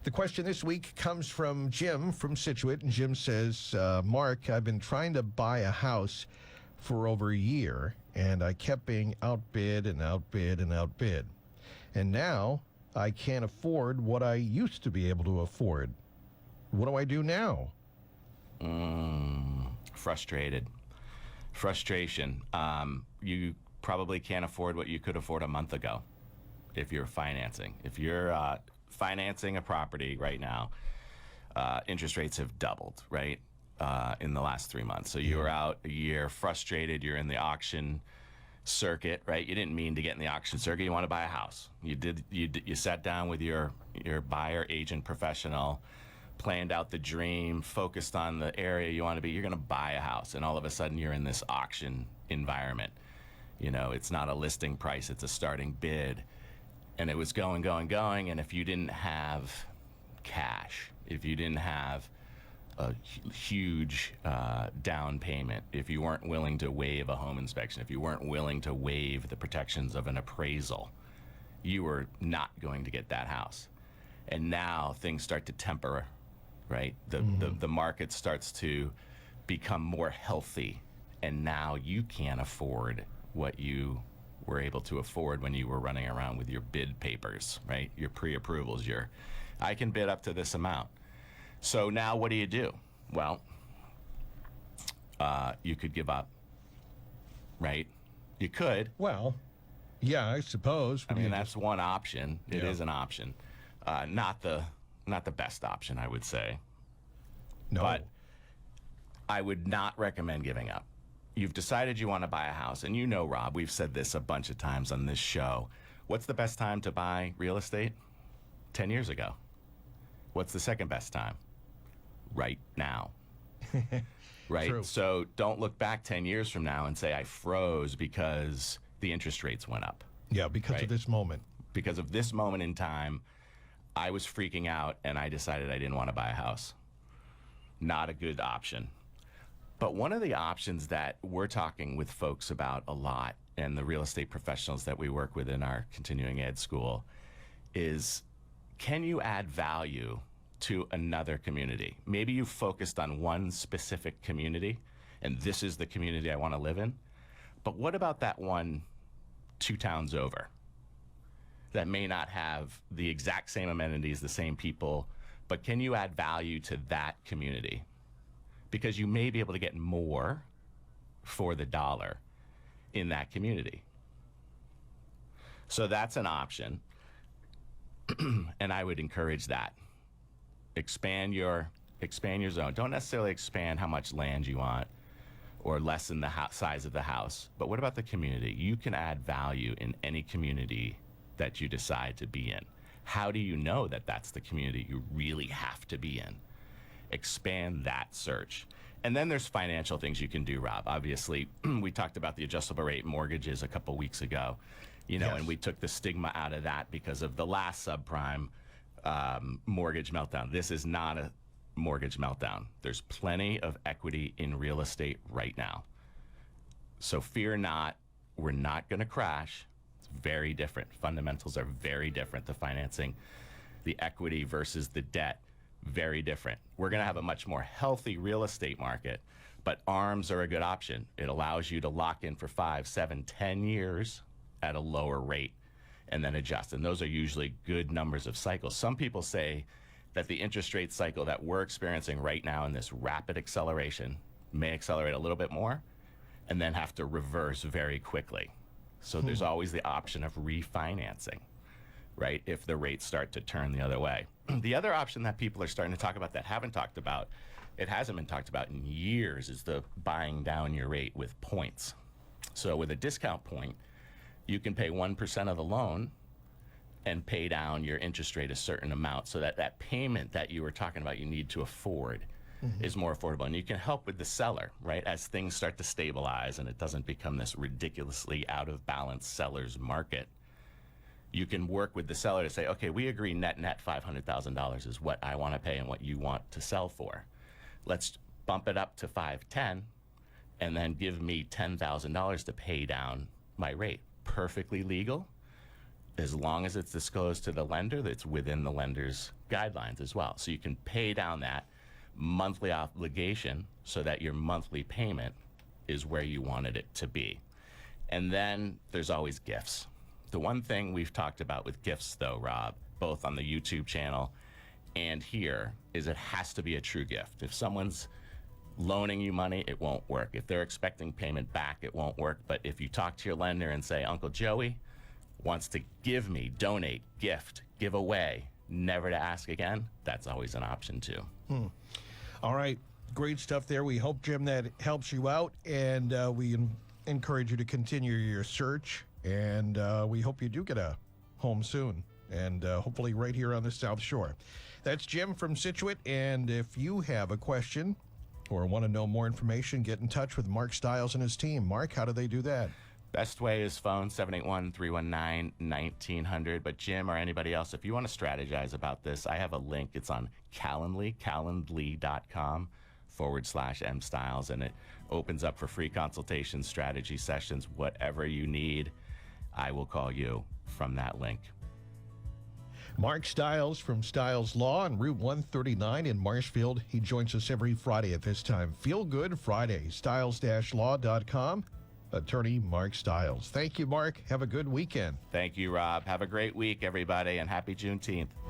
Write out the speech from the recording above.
The question this week comes from Jim from Scituate, and Jim says, Mark, I've been trying to buy a house for over a year, and I kept being outbid and outbid and outbid. And now I can't afford what I used to be able to afford. What do I do now? Frustrated. Frustration. You probably can't afford what you could afford a month ago if you're financing. If you're financing a property right now, interest rates have doubled, right, in the last 3 months. So you were out a year frustrated. You're in the auction circuit, right? You didn't mean to get in the auction circuit. You want to buy a house. You sat down with your buyer agent professional, planned out the dream, focused on the area you want to be. You're going to buy a house, and all of a sudden you're in this auction environment. You know, it's not a listing price, it's a starting bid. And it was going, and if you didn't have cash, if you didn't have a huge down payment, if you weren't willing to waive a home inspection, if you weren't willing to waive the protections of an appraisal, you were not going to get that house. And now things start to temper, right? The market starts to become more healthy, and now you can't afford what you were able to afford when you were running around with your bid papers, right? Your pre-approvals, I can bid up to this amount. So now what do? Well, you could give up, right? You could. Well, yeah, I suppose. I mean, that's one option. It is an option. Not the best option, I would say. No. But I would not recommend giving up. You've decided you want to buy a house, and you know, Rob, we've said this a bunch of times on this show. What's the best time to buy real estate? 10 years ago. What's the second best time? Right now. Right? True. So don't look back 10 years from now and say, I froze because the interest rates went up. Yeah, because of this moment. Because of this moment in time, I was freaking out, and I decided I didn't want to buy a house. Not a good option. But one of the options that we're talking with folks about a lot, and the real estate professionals that we work with in our continuing ed school, is can you add value to another community? Maybe you focused on one specific community, and this is the community I want to live in. But what about that one 2 towns over that may not have the exact same amenities, the same people, but can you add value to that community? Because you may be able to get more for the dollar in that community. So that's an option. And I would encourage that. Expand your zone. Don't necessarily expand how much land you want or lessen the size of the house. But what about the community? You can add value in any community that you decide to be in. How do you know that that's the community you really have to be in? Expand that search. And then there's financial things you can do, Rob. Obviously, we talked about the adjustable rate mortgages a couple weeks ago, and we took the stigma out of that because of the last subprime mortgage meltdown. This is not a mortgage meltdown. There's plenty of equity in real estate right now. So fear not, we're not going to crash. It's very different. Fundamentals are very different. The financing, the equity versus the debt, very different. We're going to have a much more healthy real estate market, but ARMs are a good option. It allows you to lock in for 5, 7, 10 years at a lower rate and then adjust. And those are usually good numbers of cycles. Some people say that the interest rate cycle that we're experiencing right now in this rapid acceleration may accelerate a little bit more and then have to reverse very quickly. So there's always the option of refinancing, right, if the rates start to turn the other way. The other option that people are starting to talk about that haven't talked about, it hasn't been talked about in years, is the buying down your rate with points. So with a discount point, you can pay 1% of the loan and pay down your interest rate a certain amount so that that payment that you were talking about you need to afford is more affordable. And you can help with the seller, right, as things start to stabilize and it doesn't become this ridiculously out of balance seller's market. You can work with the seller to say, okay, we agree net $500,000 is what I want to pay and what you want to sell for. Let's bump it up to 510 and then give me $10,000 to pay down my rate. Perfectly legal. as long as it's disclosed to the lender, that's within the lender's guidelines as well. So you can pay down that monthly obligation so that your monthly payment is where you wanted it to be. And then there's always gifts. The one thing we've talked about with gifts, though, Rob, both on the YouTube channel and here, is it has to be a true gift. If someone's loaning you money, it won't work. If they're expecting payment back, it won't work. But if you talk to your lender and say, Uncle Joey wants to give me, donate, gift, give away, never to ask again, that's always an option too. All right. Great stuff there. We hope, Jim, that helps you out, and we encourage you to continue your search, and we hope you do get a home soon, and hopefully right here on the South Shore. That's Jim from Scituate, and if you have a question or want to know more information, get in touch with Mark Stiles and his team. Mark, how do they do that? Best way is phone 781-319-1900. But Jim or anybody else, if you want to strategize about this, I have a link. It's on Calendly, calendly.com/mstiles, and it opens up for free consultations, strategy sessions, whatever you need. I will call you from that link. Mark Stiles from Stiles Law on Route 139 in Marshfield. He joins us every Friday at this time. Feel Good Friday, stiles-law.com. Attorney Mark Stiles. Thank you, Mark. Have a good weekend. Thank you, Rob. Have a great week, everybody, and happy Juneteenth.